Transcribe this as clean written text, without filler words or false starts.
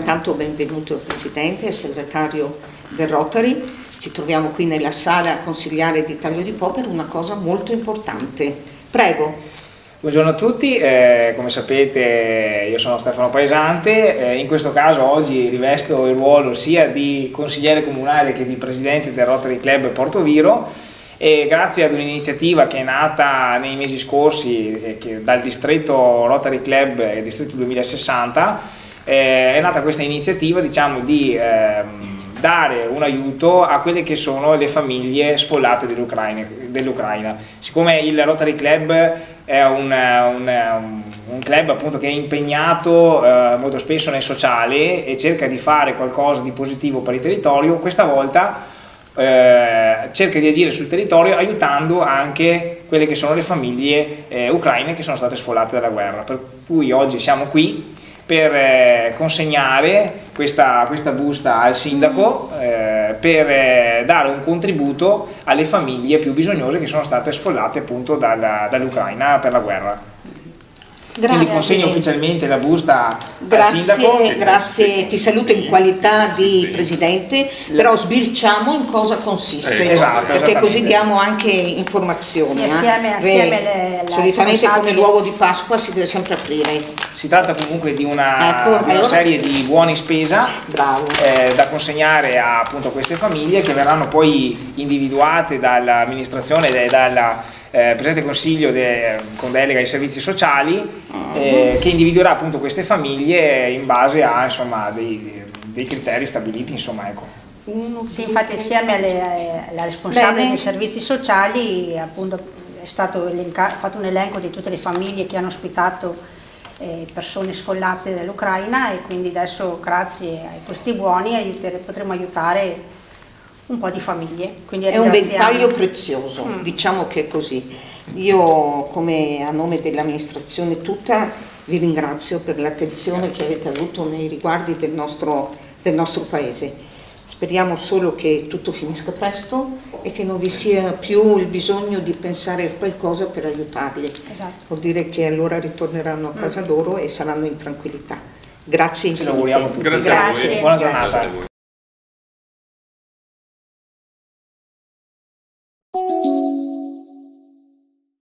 intanto benvenuto il Presidente e il Segretario del Rotary. Ci troviamo qui nella sala a consigliare di Taglio di Po per una cosa molto importante. Prego. Buongiorno a tutti, come sapete io sono Stefano Paesante, in questo caso oggi rivesto il ruolo sia di consigliere comunale che di presidente del Rotary Club Portoviro, e grazie ad un'iniziativa che è nata nei mesi scorsi dal distretto Rotary Club, il distretto 2060, è nata questa iniziativa, diciamo, di dare un aiuto a quelle che sono le famiglie sfollate dell'Ucraina. Siccome il Rotary Club è un club appunto che è impegnato molto spesso nel sociale e cerca di fare qualcosa di positivo per il territorio, questa volta cerca di agire sul territorio aiutando anche quelle che sono le famiglie ucraine che sono state sfollate dalla guerra, per cui oggi siamo qui per consegnare questa busta al sindaco per dare un contributo alle famiglie più bisognose che sono state sfollate appunto dall'Ucraina per la guerra. Grazie. Quindi consegno ufficialmente la busta al sindaco. Grazie, ti saluto in qualità di Presidente, però sbirciamo in cosa consiste, Esatto, perché così diamo anche informazioni. Sì, assieme solitamente come l'uovo di Pasqua si deve sempre aprire. Si tratta comunque di una serie di buoni spesa da consegnare a appunto queste famiglie, che verranno poi individuate dall'amministrazione e dalla Presidente del Consiglio con delega ai servizi sociali, che individuerà appunto queste famiglie in base a insomma, dei criteri stabiliti, insomma, ecco. Sì, infatti assieme alla responsabile dei servizi sociali appunto è stato fatto un elenco di tutte le famiglie che hanno ospitato persone sfollate dall'Ucraina, e quindi adesso grazie a questi buoni potremo aiutare un po' di famiglie. Quindi è un ventaglio prezioso, diciamo che è così. Io, come a nome dell'amministrazione tutta, vi ringrazio per l'attenzione che avete avuto nei riguardi del nostro paese. Speriamo solo che tutto finisca presto e che non vi sia più il bisogno di pensare a qualcosa per aiutarli. Esatto. Vuol dire che allora ritorneranno a casa loro e saranno in tranquillità. Grazie infinite. Ce lo auguriamo tutti. Grazie. Buona giornata. Grazie a voi.